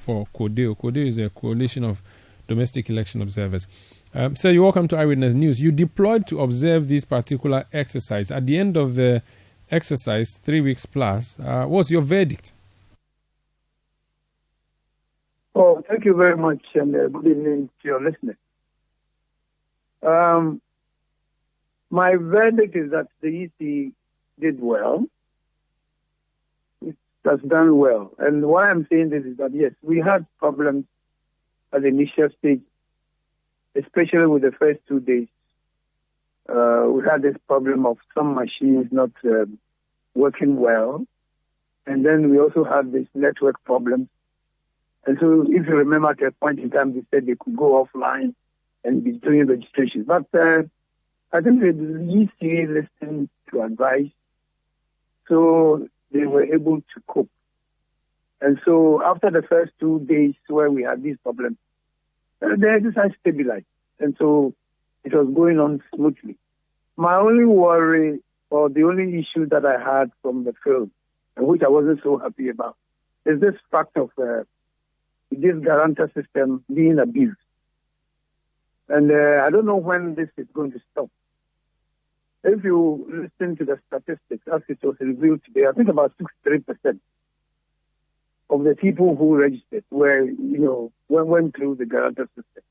for CODEO. CODEO is a coalition of domestic election observers. Sir, you're welcome to Eyewitness News. You deployed to observe this particular exercise. At the end of the exercise, 3 weeks plus, what's your verdict? Oh, thank you very much, and good evening to your listeners. My verdict is that the EC did well. It has done well. And why I'm saying this is that, yes, we had problems at the initial stage, especially with the first 2 days. We had this problem of some machines not working well. And then we also had this network problem. And so if you remember, at a point in time, they said they could go offline and be doing registration. But I think the EC listened to advice, so they were able to cope. And so after the first 2 days where we had these problems, the exercise stabilized. And so it was going on smoothly. My only worry, or the only issue that I had from the field, and which I wasn't so happy about, is this fact of this guarantor system being abused. And I don't know when this is going to stop. If you listen to the statistics, as it was revealed today, I think about 63% of the people who registered went through the guarantor system.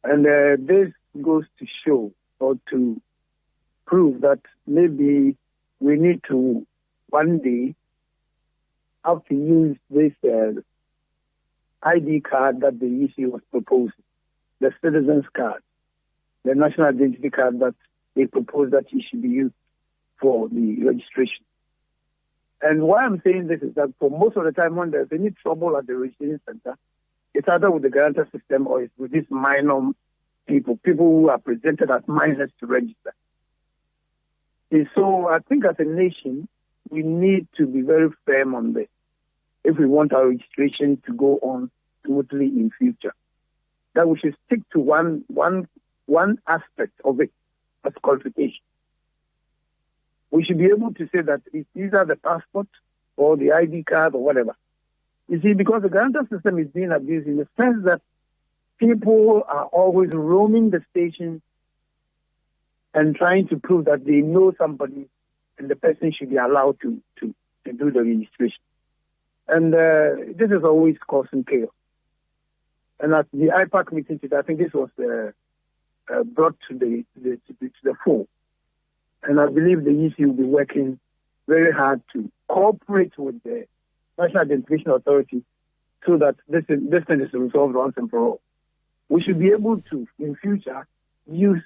And this goes to show or to prove that maybe we need to one day have to use this ID card that the EC was proposing, the citizen's card, the national identity card that they proposed that it should be used for the registration. And why I'm saying this is that for most of the time when there's any trouble at the registration center, it's either with the guarantor system or it's with these minor people who are presented as minors to register. And so I think as a nation, we need to be very firm on this if we want our registration to go on smoothly in future. That we should stick to one aspect of it as qualification. We should be able to say that it's either the passport or the ID card or whatever. You see, because the guarantor system is being abused in the sense that people are always roaming the station and trying to prove that they know somebody and the person should be allowed to do the registration. And this is always causing chaos. And at the IPAC meeting today, I think this was brought to the fore. And I believe the EC will be working very hard to cooperate with the National Identification Authority so that this thing is resolved once and for all. We should be able to, in future, use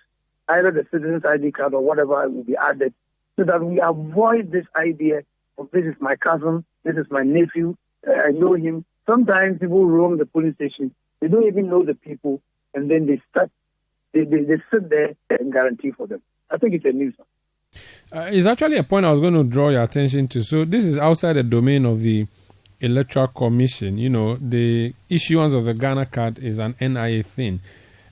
either the citizen's ID card or whatever will be added so that we avoid this idea of this is my cousin, this is my nephew, I know him. Sometimes people roam the police station, they don't even know the people, and then they sit there and guarantee for them. I think it's a nuisance. It's actually a point I was going to draw your attention to. So this is outside the domain of the Electoral Commission. You know, the issuance of the Ghana card is an NIA thing.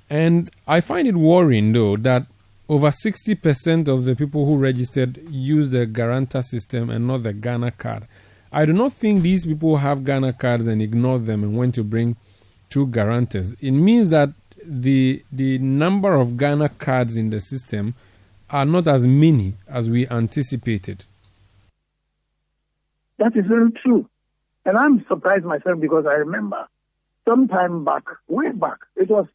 And I find it worrying, though, that over 60% of the people who registered use the guarantor system and not the Ghana card. I do not think these people have Ghana cards and ignore them and want to bring two guarantors. It means that the number of Ghana cards in the system are not as many as we anticipated. That is very true. And I'm surprised myself because I remember some time back, way back, it was,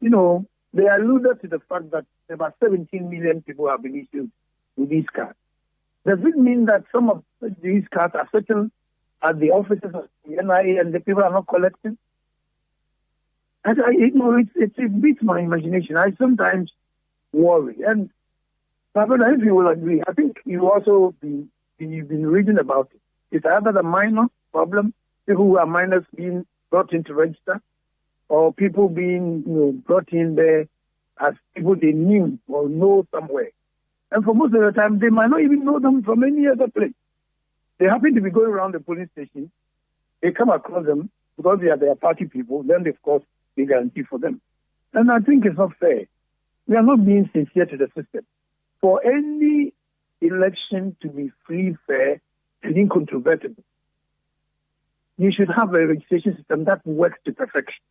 they alluded to the fact that about 17 million people have been issued with these cards. Does it mean that some of these cards are sitting at the offices of the NIA and the people are not collecting? It beats my imagination. I sometimes worry. And Papa, if you will agree, I think you've been reading about it. It's either the minor problem, people who are minors being brought in to register, or people being brought in there as people they knew or know somewhere. And for most of the time, they might not even know them from any other place. They happen to be going around the police station. They come across them because they are their party people. Then, of course, they guarantee for them. And I think it's not fair. We are not being sincere to the system. For any election to be free, fair, and incontrovertible, you should have a registration system that works to perfection.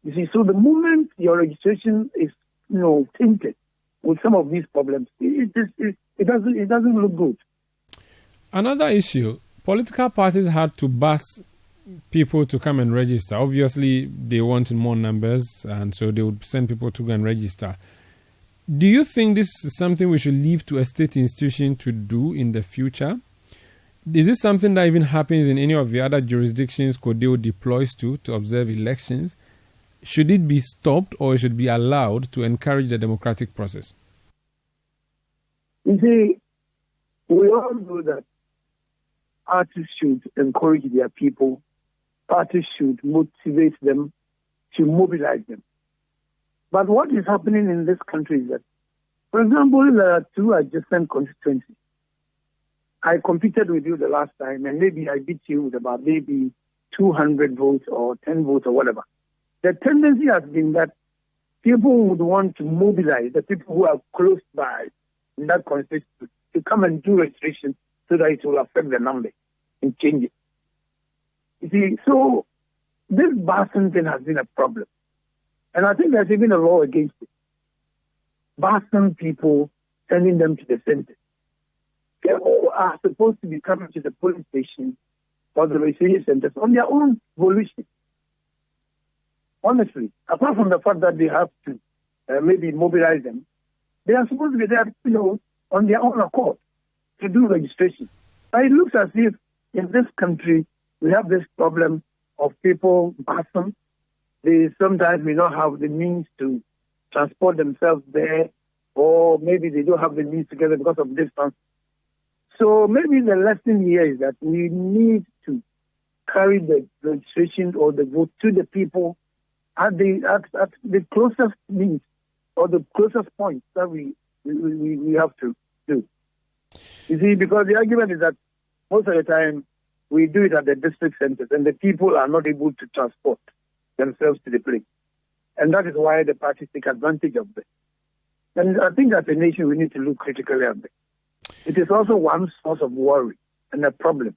You see, so the moment your registration is, tainted with some of these problems, it doesn't look good. Another issue, political parties had to bus people to come and register. Obviously, they want more numbers, and so they would send people to go and register. Do you think this is something we should leave to a state institution to do in the future? Is this something that even happens in any of the other jurisdictions CODEO deploys to observe elections? Should it be stopped or should it be allowed to encourage the democratic process? You see, we all know that parties should encourage their people. Parties should motivate them, to mobilize them. But what is happening in this country is that, for example, there are two adjacent constituencies. I competed with you the last time, and maybe I beat you with about maybe 200 votes or 10 votes or whatever. The tendency has been that people would want to mobilize the people who are close by in that constituency to come and do registration so that it will affect the number and change it. You see, so this busing thing has been a problem. And I think there's even a law against it. Busing people, sending them to the center. People are supposed to be coming to the police station or the registration centers on their own volition. Honestly, apart from the fact that they have to maybe mobilize them, they are supposed to be there, on their own accord to do registration. But it looks as if in this country we have this problem of people busing. They sometimes may not have the means to transport themselves there, or maybe they don't have the means together because of distance. So maybe the lesson here is that we need to carry the registration or the vote to the people at the closest means or the closest point that we have to do. You see, because the argument is that most of the time we do it at the district centers and the people are not able to transport themselves to the place. And that is why the parties take advantage of it. And I think as a nation we need to look critically at it. It is also one source of worry and a problem,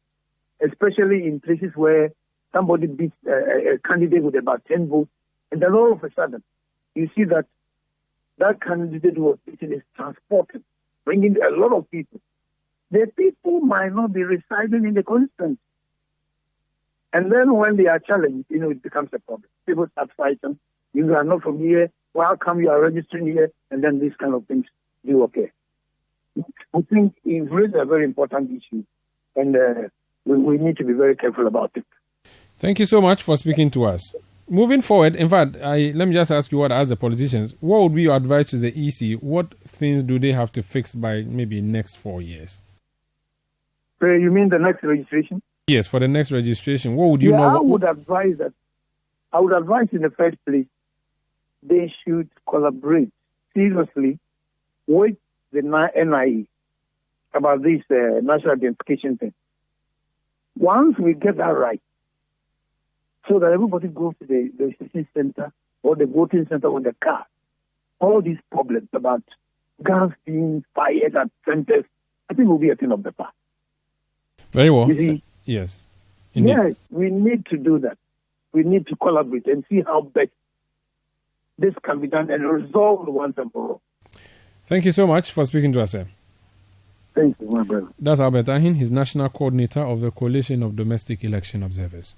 especially in places where somebody beats a candidate with about 10 votes, and then all of a sudden, you see that that candidate who was beaten is transported, bringing a lot of people. The people might not be residing in the constituency. And then when they are challenged, it becomes a problem. People start fighting. You are not from here. Well, how come you are registering here? And then these kind of things do okay. I think you've raised a very important issue, and we need to be very careful about it. Thank you so much for speaking to us. Moving forward, in fact, let me just ask you as the politicians, what would be your advice to the EC? What things do they have to fix by maybe next 4 years? You mean the next registration? Yes, for the next registration. What would you know? I would advise in the first place, they should collaborate seriously with the NIE about this national identification thing. Once we get that right, so that everybody goes to the registration center or the voting center with the car, all these problems about guns being fired at centers, I think will be a thing of the past. Very well. You see, yes. Indeed. Yes, we need to do that. We need to collaborate and see how best this can be done and resolved once and for all. Thank you so much for speaking to us, sir. Thank you, my brother. That's Albert Ahin. He's National Coordinator of the Coalition of Domestic Election Observers.